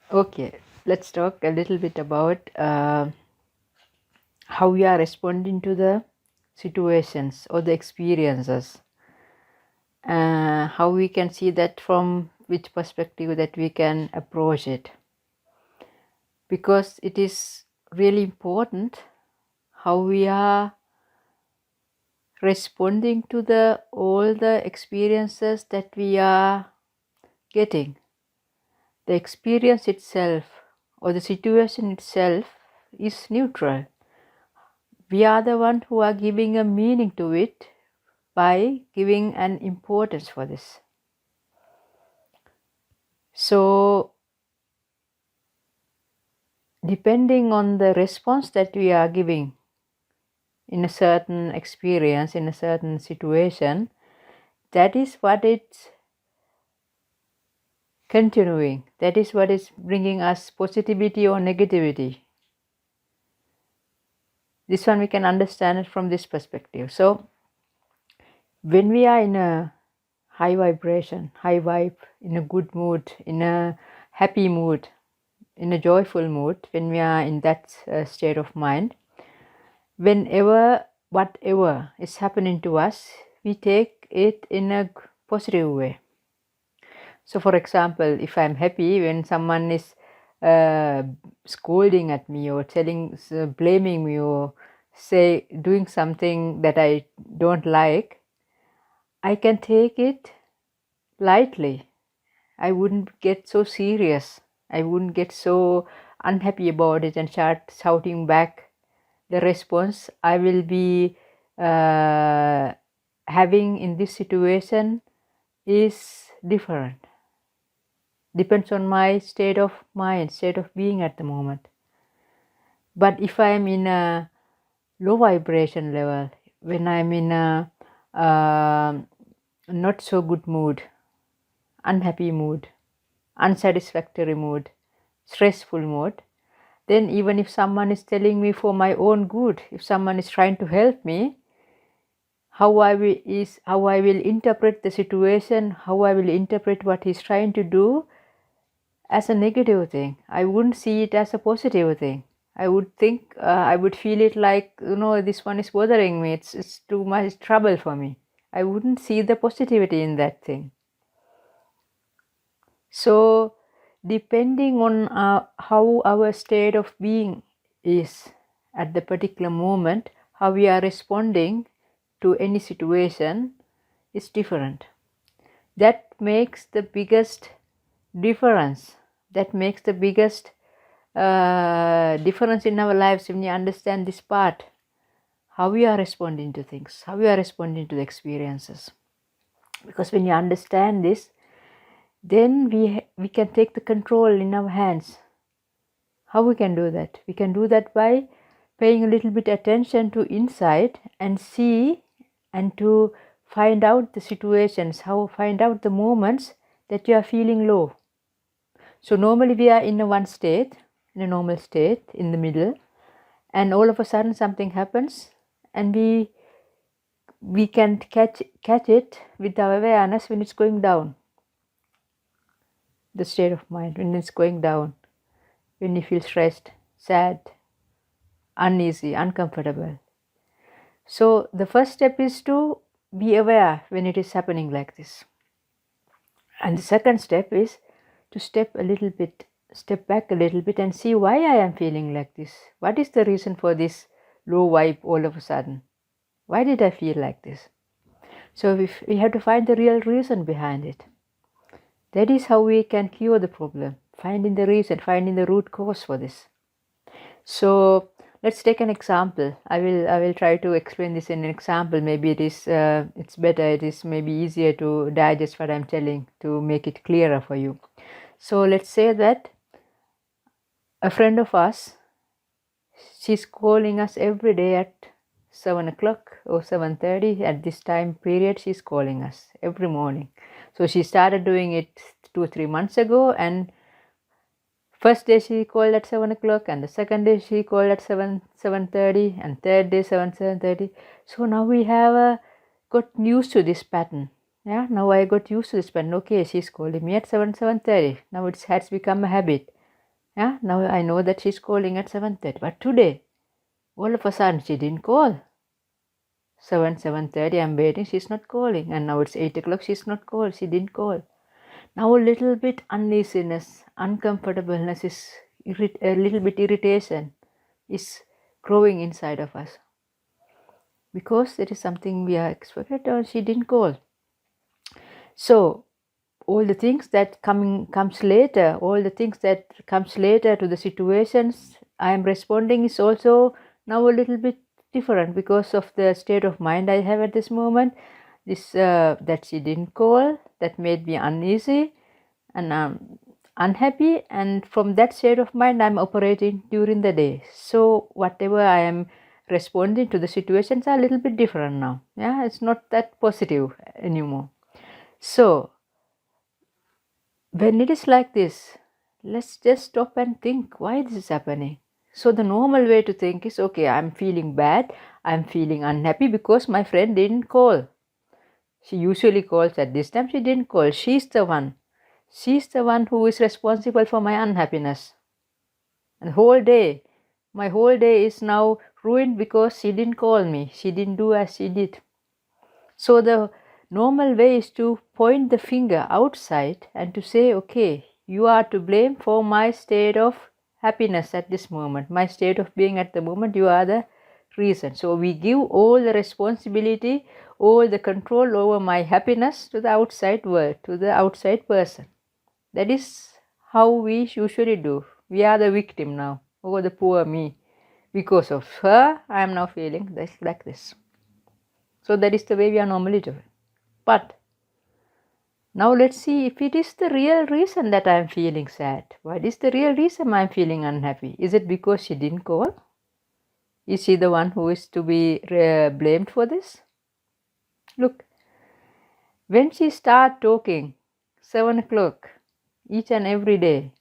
Okay, let's talk a little bit about how we are responding to the situations or the experiences. How we can see that from which perspective that we can approach it. Because it is really important how we are responding to the all the experiences that we are getting. The experience itself or the situation itself is neutral. We are the one who are giving a meaning to it by giving an importance for this. So depending on the response that we are giving in a certain experience, in a certain situation, that is what it's continuing. That is what is bringing us positivity or negativity. This one we can understand it from this perspective. So when we are in a high vibration, high vibe, in a good mood, in a happy mood, in a joyful mood, when we are in that state of mind, whenever, whatever is happening to us, we take it in a positive way. So, for example, if I'm happy when someone is scolding at me or blaming me or doing something that I don't like, I can take it lightly. I wouldn't get so serious. I wouldn't get so unhappy about it and start shouting back. The response I will be having in this situation is different. Depends on my state of mind, state of being at the moment. But if I am in a low vibration level, when I'm in a not so good mood, unhappy mood, unsatisfactory mood, stressful mood, then even if someone is telling me for my own good, if someone is trying to help me, how I will interpret the situation, how I will interpret what he's trying to do as a negative thing. I wouldn't see it as a positive thing. I would think, I would feel it like, this one is bothering me. It's too much trouble for me. I wouldn't see the positivity in that thing. So, depending on how our state of being is at the particular moment, how we are responding to any situation is different. That makes the biggest difference. That makes the biggest difference in our lives when you understand this part. How we are responding to things, how we are responding to the experiences. Because when you understand this, then we can take the control in our hands. How we can do that? We can do that by paying a little bit attention to inside and see and to find out the situations, find out the moments that you are feeling low. So normally we are in a one state, in a normal state, in the middle, and all of a sudden something happens and we can catch it with our awareness when it's going down. The state of mind when it's going down, when you feel stressed, sad, uneasy, uncomfortable. So the first step is to be aware when it is happening like this. And the second step is to step back a little bit and see why I am feeling like this. What is the reason for this low vibe all of a sudden? Why did I feel like this? So we have to find the real reason behind it. That is how we can cure the problem, finding the reason, finding the root cause for this. So let's take an example. I will try to explain this in an example. Maybe it's better, it is maybe easier to digest what I'm telling to make it clearer for you. So let's say that a friend of us, she's calling us every day at 7 o'clock or 7:30. At this time period, she's calling us every morning. So she started doing it 2-3 months ago, and first day she called at 7 o'clock, and the second day she called at 7:30, and third day 7:30. So now we have got used to this pattern. Yeah, now I got used to this pattern. Okay, she's calling me at 7:30. Now it has become a habit. Yeah, now I know that she's calling at 7:30. But today, all of a sudden, she didn't call. 7:30, I'm waiting, she's not calling. And now it's 8 o'clock, she's not called. She didn't call. Now a little bit uneasiness, uncomfortableness is a little bit irritation is growing inside of us. Because it is something we are expected or she didn't call. So all the things that comes later, all the things that comes later to the situations I am responding is also now a little bit different because of the state of mind I have at this moment. This that she didn't call, that made me uneasy and unhappy, and from that state of mind I'm operating during the day. So whatever I am responding to the situations are a little bit different now. Yeah, it's not that positive anymore. So when it is like this, let's just stop and think why this is happening. So the normal way to think is, okay, I'm feeling bad, I'm feeling unhappy because my friend didn't call. She usually calls at this time, she didn't call. She's the one. She's the one who is responsible for my unhappiness. And my whole day is now ruined because she didn't call me. She didn't do as she did. So the normal way is to point the finger outside and to say, okay, you are to blame for my state of happiness at this moment, my state of being at the moment, you are the reason. So we give all the responsibility, all the control over my happiness to the outside world, to the outside person. That is how we usually do. We are the victim now, oh the poor me. Because of her, I am now feeling like this. So that is the way we are normally doing. But now let's see if it is the real reason that I am feeling sad. What is the real reason I am feeling unhappy? Is it because she didn't call? Is she the one who is to be blamed for this? Look, when she start talking 7 o'clock each and every day,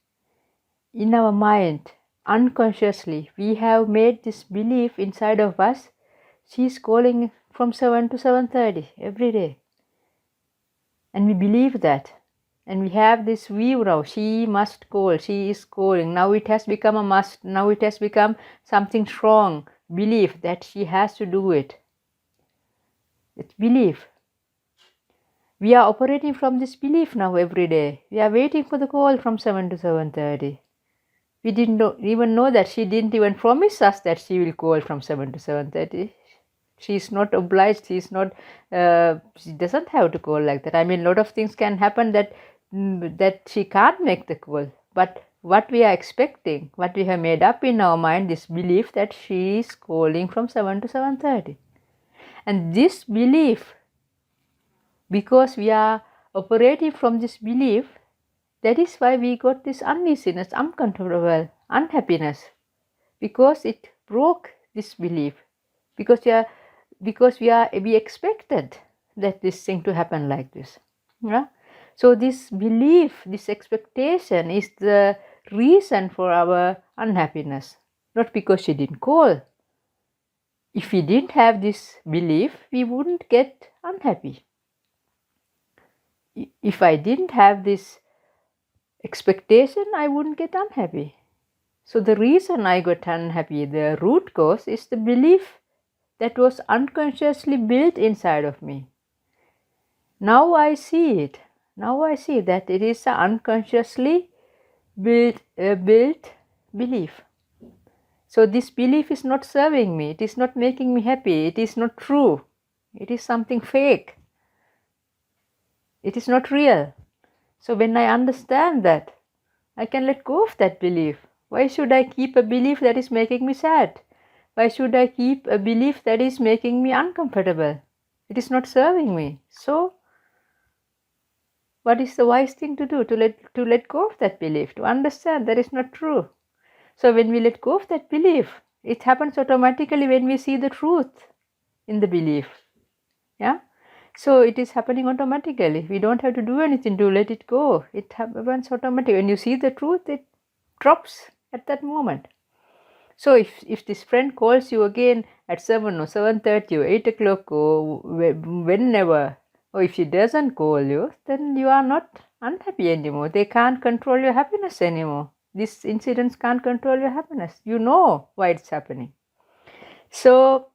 in our mind, unconsciously, we have made this belief inside of us, she is calling from 7 to 7:30 every day. And we believe that. And we have this view now, she must call, she is calling. Now it has become a must, now it has become something strong, belief that she has to do it. It's belief. We are operating from this belief now every day. We are waiting for the call from 7 to 7:30. We didn't even know that she didn't even promise us that she will call from 7 to 7:30. She is not obliged, she is not, she doesn't have to call like that. I mean, a lot of things can happen that she can't make the call. But what we are expecting, what we have made up in our mind, this belief that she is calling from 7 to 7:30. And this belief, because we are operating from this belief, that is why we got this uneasiness, uncomfortable, unhappiness, because it broke this belief. Because we expected that this thing to happen like this. Yeah? So this belief, this expectation is the reason for our unhappiness, not because she didn't call. If we didn't have this belief, we wouldn't get unhappy. If I didn't have this expectation, I wouldn't get unhappy. So the reason I got unhappy, the root cause, is the belief that was unconsciously built inside of me. Now I see it. Now I see that it is an unconsciously built belief. So this belief is not serving me. It is not making me happy. It is not true. It is something fake. It is not real. So when I understand that, I can let go of that belief. Why should I keep a belief that is making me sad? Why should I keep a belief that is making me uncomfortable? It is not serving me. So what is the wise thing to do? To let go of that belief, to understand that is not true. So when we let go of that belief, it happens automatically when we see the truth in the belief. Yeah? So it is happening automatically. We don't have to do anything to let it go. It happens automatically. When you see the truth, it drops at that moment. So if this friend calls you again at 7 or 7:30 or 8 o'clock or whenever, or if she doesn't call you, then you are not unhappy anymore. They can't control your happiness anymore. these incidents can't control your happiness. You know why it's happening. So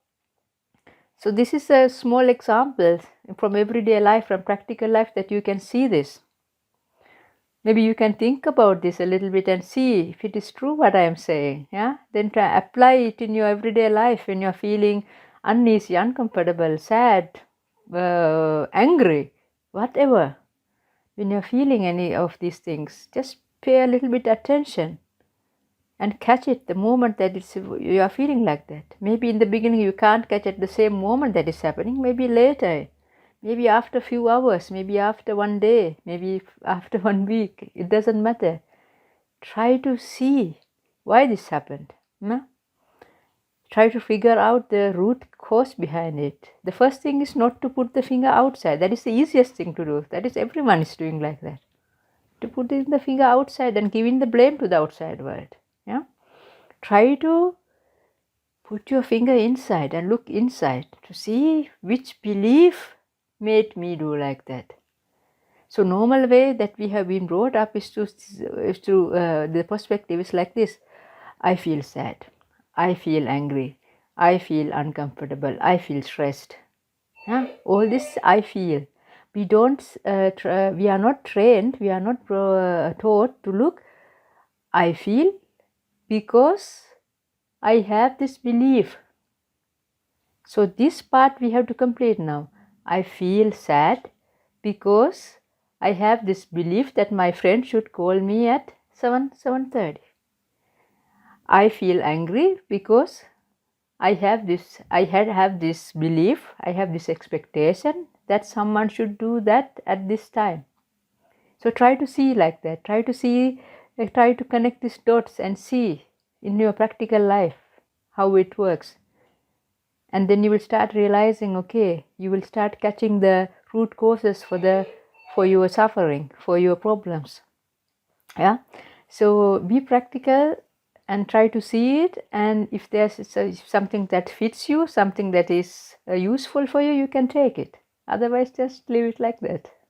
this is a small example from everyday life, from practical life, that you can see this. Maybe you can think about this a little bit and see if it is true what I am saying. Yeah, then try apply it in your everyday life when you're feeling uneasy, uncomfortable, sad, angry, whatever. When you're feeling any of these things, just pay a little bit attention and catch it the moment that you are feeling like that. Maybe in the beginning you can't catch it the same moment that is happening. Maybe later. Maybe after a few hours, maybe after one day, maybe after 1 week. It doesn't matter. Try to see why this happened. No? Try to figure out the root cause behind it. The first thing is not to put the finger outside. That is the easiest thing to do. That is, everyone is doing like that. To put the finger outside and giving the blame to the outside world. Yeah? Try to put your finger inside and look inside to see which belief made me do like that. So normal way that we have been brought up is to the perspective is like this: I feel sad, I feel angry, I feel uncomfortable, I feel stressed. Yeah? All this I feel. We don't. We are not trained. We are not taught to look. I feel because I have this belief. So this part we have to complete now. I feel sad because I have this belief that my friend should call me at 7:30. I feel angry because I have this belief, I have this expectation that someone should do that at this time. So try to see like that. Try to connect these dots and see in your practical life how it works. And then you will start realizing, okay, you will start catching the root causes for your suffering, for your problems. Yeah. So be practical and try to see it. And if there's something that fits you, something that is useful for you, you can take it. Otherwise, just leave it like that.